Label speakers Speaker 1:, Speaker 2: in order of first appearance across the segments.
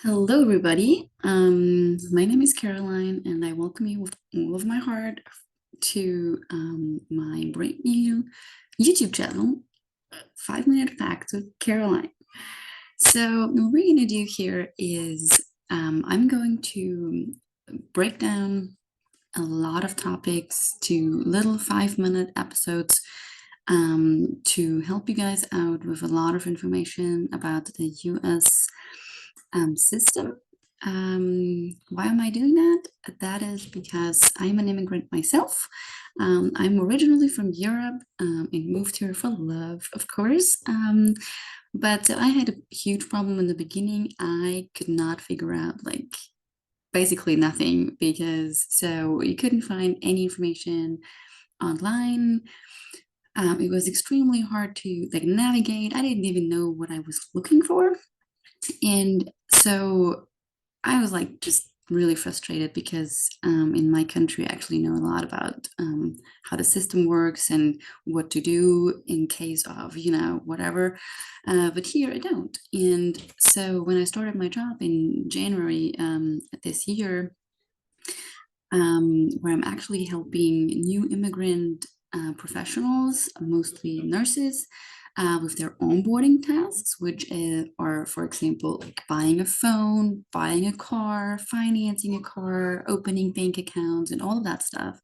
Speaker 1: Hello, everybody. My name is Caroline, and I welcome you with all of my heart to my brand new YouTube channel, 5 Minute Facts with Caroline. So, what we're going to do here is I'm going to break down a lot of topics to little 5-minute episodes to help you guys out with a lot of information about the US system. Why am I doing that? That is because I'm an immigrant myself. I'm originally from Europe and moved here for love, of course. But I had a huge problem in the beginning. I could not figure out basically nothing because you couldn't find any information online. It was extremely hard to navigate. I didn't even know what I was looking for. And so I was just really frustrated because in my country, I actually know a lot about how the system works and what to do in case of, whatever. But here I don't. And so when I started my job in January this year, where I'm actually helping new immigrant professionals, mostly nurses, with their onboarding tasks, which are, for example, like buying a phone, buying a car, financing a car, opening bank accounts, and all of that stuff.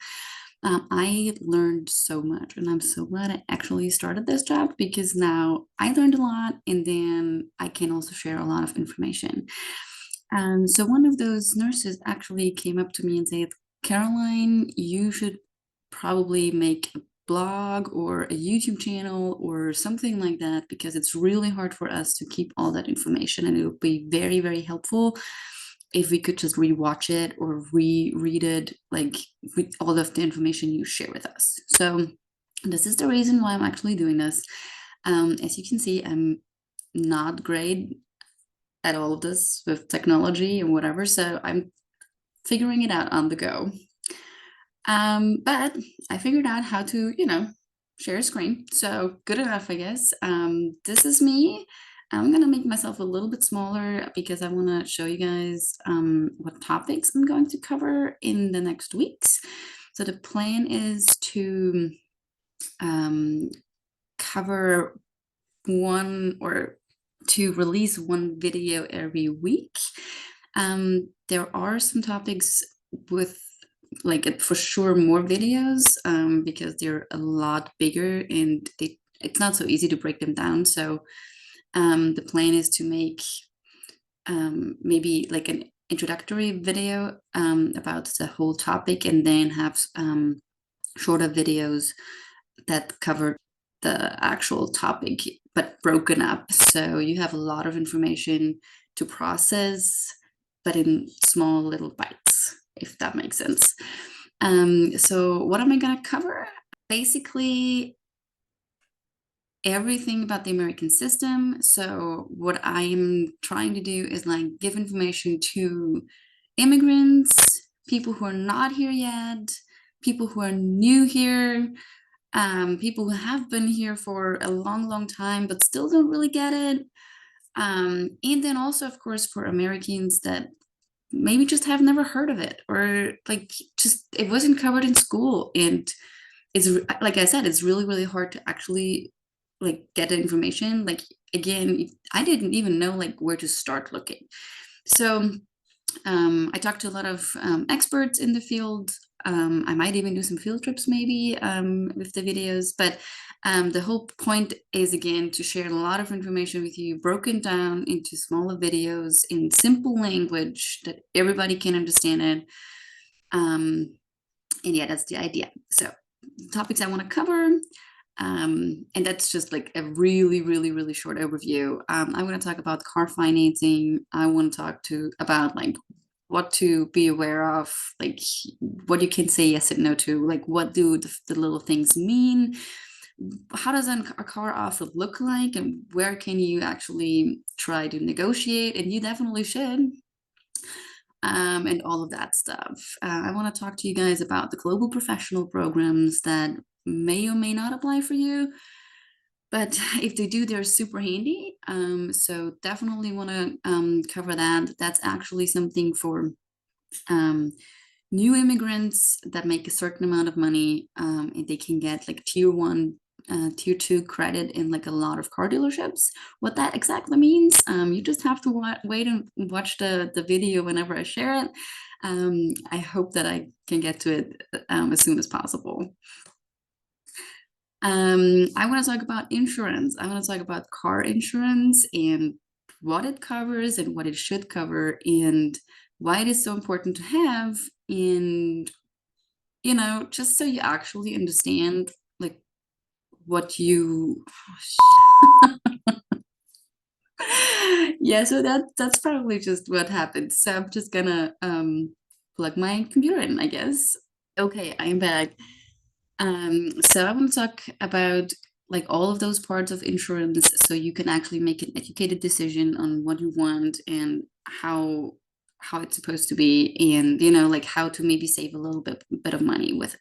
Speaker 1: I learned so much, and I'm so glad I actually started this job because now I learned a lot, and then I can also share a lot of information. So one of those nurses actually came up to me and said, Caroline, you should probably make a blog or a YouTube channel or something like that because it's really hard for us to keep all that information, and it would be very, very helpful if we could just rewatch it or reread it, with all of the information you share with us. So this is the reason why I'm actually doing this. As you can see, I'm not great at all of this with technology and whatever, so I'm figuring it out on the go. But I figured out how to, share a screen. So good enough, I guess. This is me. I'm gonna make myself a little bit smaller because I want to show you guys what topics I'm going to cover in the next weeks. So the plan is to cover one or to release one video every week. There are some topics with for sure more videos because they're a lot bigger and it's not so easy to break them down. So the plan is to make maybe like an introductory video about the whole topic and then have shorter videos that cover the actual topic but broken up, so you have a lot of information to process but in small little bites, if that makes sense. So what am I going to cover? Basically everything about the American system. So what I'm trying to do is give information to immigrants, people who are not here yet, people who are new here, people who have been here for a long time but still don't really get it. And then also, of course, for Americans that maybe just have never heard of it, or just it wasn't covered in school. And it's like I said, it's really, really hard to actually get the information. Again, I didn't even know where to start looking. So I talked to a lot of experts in the field. I might even do some field trips maybe with the videos, but the whole point is, again, to share a lot of information with you, broken down into smaller videos in simple language that everybody can understand it. And yeah, that's the idea. So the topics I want to cover, and that's just a really, really, really short overview. I want to talk about car financing. I want to talk about what to be aware of, what you can say yes and no to, what do the little things mean, how does a car offer look like, and where can you actually try to negotiate, and you definitely should. And all of that stuff. I want to talk to you guys about the global professional programs that may or may not apply for you. But if they do, they're super handy. So definitely want to cover that. That's actually something for new immigrants that make a certain amount of money. And they can get like tier 1, tier 2 credit in like a lot of car dealerships. What that exactly means, you just have to wait and watch the video whenever I share it. I hope that I can get to it as soon as possible. I want to talk about insurance. I want to talk about car insurance and what it covers and what it should cover and why it is so important to have. And, just so you actually understand like what you yeah, so that's probably just what happened. So I'm just gonna plug my computer in, I guess. Okay, I'm back. So I want to talk about like all of those parts of insurance so you can actually make an educated decision on what you want and how it's supposed to be, and like how to maybe save a little bit of money with it.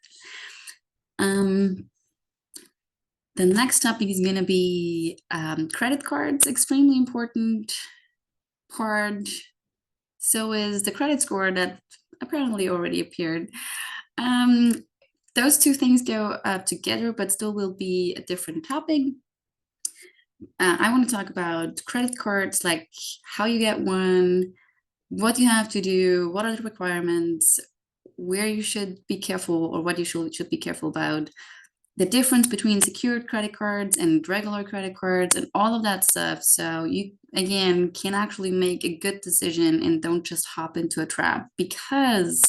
Speaker 1: The next topic is going to be credit cards, extremely important part. So is the credit score that apparently already appeared. Those two things go together, but still will be a different topic. I want to talk about credit cards, like how you get one, what you have to do, what are the requirements, where you should be careful or what you should be careful about, the difference between secured credit cards and regular credit cards and all of that stuff. So you, again, can actually make a good decision and don't just hop into a trap, because,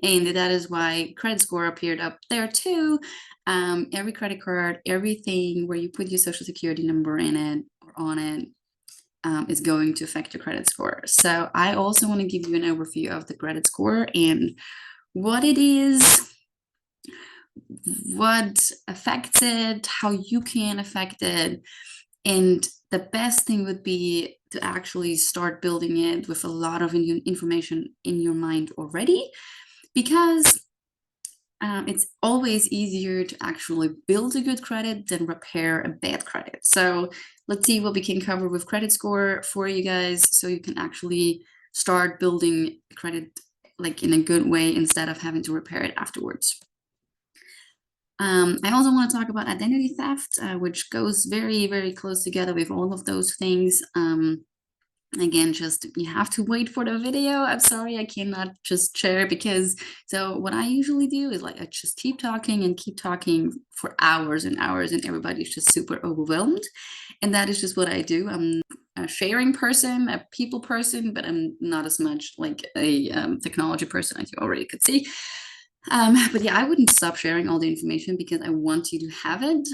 Speaker 1: and that is why credit score appeared up there too. Every credit card, everything where you put your social security number in it or on it, is going to affect your credit score. So I also want to give you an overview of the credit score and what it is, what affects it, how you can affect it. And the best thing would be to actually start building it with a lot of information in your mind already, because it's always easier to actually build a good credit than repair a bad credit. So let's see what we can cover with credit score for you guys, so you can actually start building credit like in a good way instead of having to repair it afterwards. I also want to talk about identity theft, which goes very, very close together with all of those things. Again, just you have to wait for the video. I'm sorry, I cannot just share, because so what I usually do is like I just keep talking and keep talking for hours and hours, and everybody's just super overwhelmed. And that is just what I do. I'm a sharing person, a people person, but I'm not as much like a technology person, as you already could see. But yeah, I wouldn't stop sharing all the information because I want you to have it.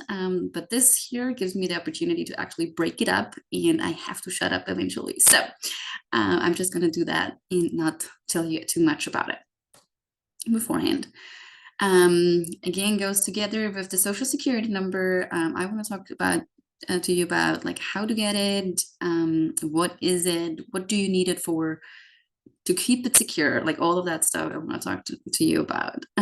Speaker 1: But this here gives me the opportunity to actually break it up, and I have to shut up eventually. So I'm just going to do that and not tell you too much about it beforehand. Again, goes together with the social security number. I want to talk about to you about like how to get it, what is it, what do you need it for, to keep it secure, like all of that stuff I want to talk to you about. I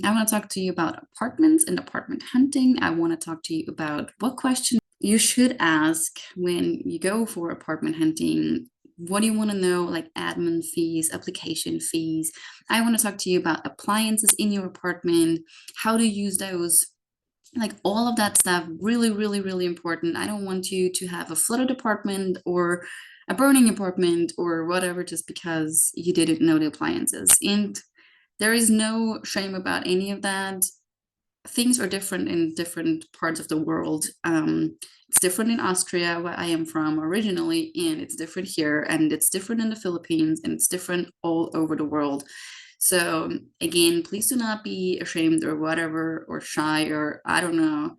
Speaker 1: want to talk to you about apartments and apartment hunting. I want to talk to you about what questions you should ask when you go for apartment hunting. What do you want to know, like admin fees, application fees. I want to talk to you about appliances in your apartment, how to use those, like all of that stuff. Really, really, really important. I don't want you to have a flooded apartment or a burning apartment or whatever just because you didn't know the appliances. And there is no shame about any of that. Things are different in different parts of the world. It's different in Austria, where I am from originally, and it's different here, and it's different in the Philippines, and it's different all over the world. So again, please do not be ashamed or whatever, or shy, or I don't know.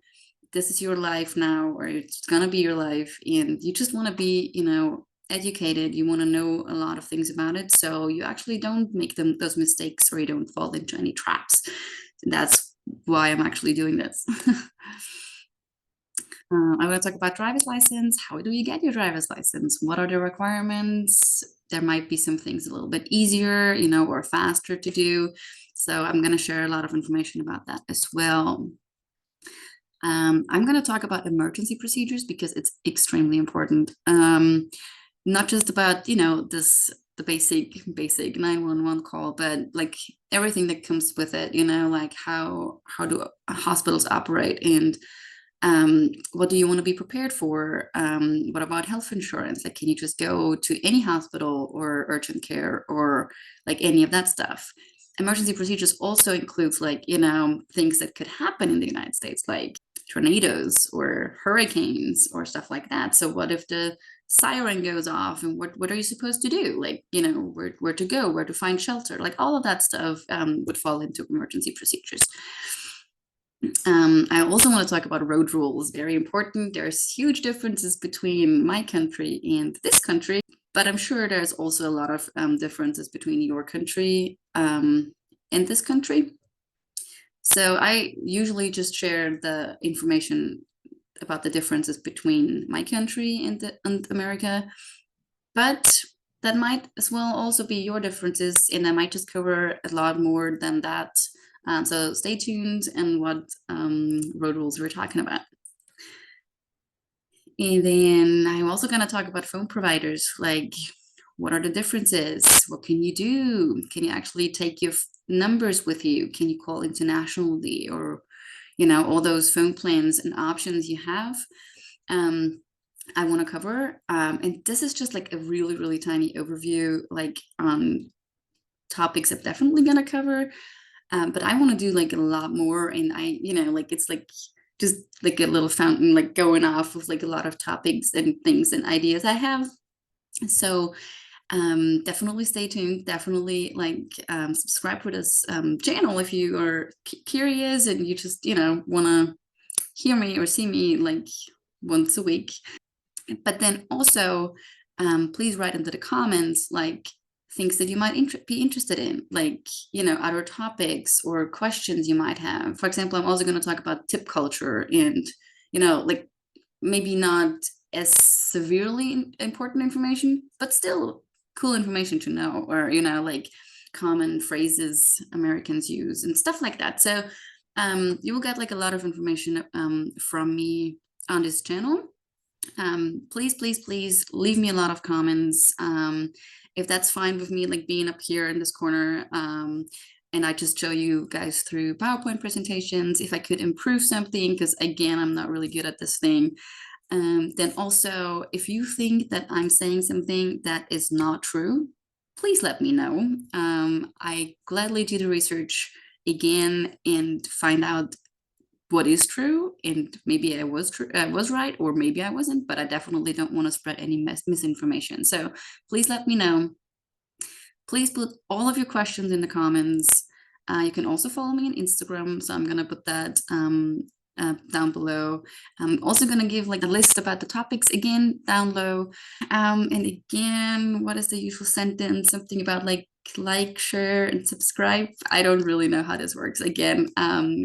Speaker 1: This is your life now, or it's gonna be your life, and you just want to be, educated. You want to know a lot of things about it, so you actually don't make those mistakes, or you don't fall into any traps. That's why I'm actually doing this. I want to talk about driver's license. How do you get your driver's license? What are the requirements? There might be some things a little bit easier, or faster to do. So I'm going to share a lot of information about that as well. I'm going to talk about emergency procedures because it's extremely important. Not just about, the basic 911 call, but like everything that comes with it, like how do hospitals operate, and what do you want to be prepared for? What about health insurance? Like, can you just go to any hospital or urgent care or like any of that stuff? Emergency procedures also includes like, things that could happen in the United States, like tornadoes or hurricanes or stuff like that. So what if the siren goes off, and what are you supposed to do? Like, where to go, where to find shelter, like all of that stuff would fall into emergency procedures. I also want to talk about road rules, very important. There's huge differences between my country and this country, but I'm sure there's also a lot of differences between your country and this country. So I usually just share the information about the differences between my country and America, but that might as well also be your differences, and I might just cover a lot more than that. So stay tuned and what road rules we're talking about. And then I'm also going to talk about phone providers, like what are the differences? What can you do? Can you actually take your numbers with you? Can you call internationally, or, all those phone plans and options you have? I want to cover. And this is just like a really, really tiny overview, like topics I'm definitely going to cover. But I want to do like a lot more, and like it's like just like a little fountain, like going off with like a lot of topics and things and ideas I have. So definitely stay tuned. Definitely like subscribe to this channel if you are curious and you just want to hear me or see me like once a week. But then also please write into the comments like things that you might be interested in, like other topics or questions you might have. For example, I'm also going to talk about tip culture, and like maybe not as severely important information, but still cool information to know, or like common phrases Americans use and stuff like that. So you will get like a lot of information from me on this channel. Please, please, please leave me a lot of comments. If that's fine with me, like being up here in this corner, and I just show you guys through PowerPoint presentations, if I could improve something, because again, I'm not really good at this thing. Then also, if you think that I'm saying something that is not true, please let me know. I gladly do the research again and find out what is true, and maybe I was right, or maybe I wasn't, but I definitely don't want to spread any misinformation. So please let me know. Please put all of your questions in the comments. You can also follow me on Instagram, so I'm gonna put that down below. I'm also gonna give like a list about the topics again down low. And again, what is the usual sentence? Something about like, share, and subscribe. I don't really know how this works again,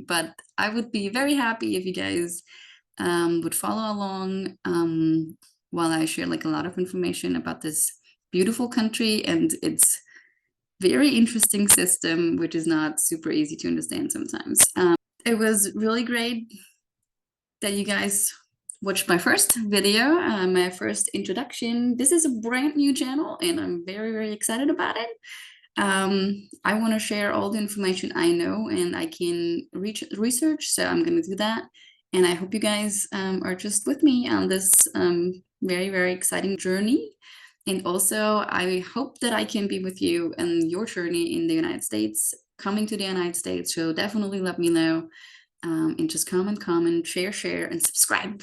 Speaker 1: but I would be very happy if you guys would follow along while I share like a lot of information about this beautiful country and its very interesting system, which is not super easy to understand sometimes. It was really great that you guys watched my first video, my first introduction. This is a brand new channel, and I'm very, very excited about it. I want to share all the information I know and I can research, so I'm going to do that. And I hope you guys are just with me on this very, very exciting journey. And also, I hope that I can be with you in your journey in the United States, coming to the United States. So definitely let me know, and just comment, share, and subscribe.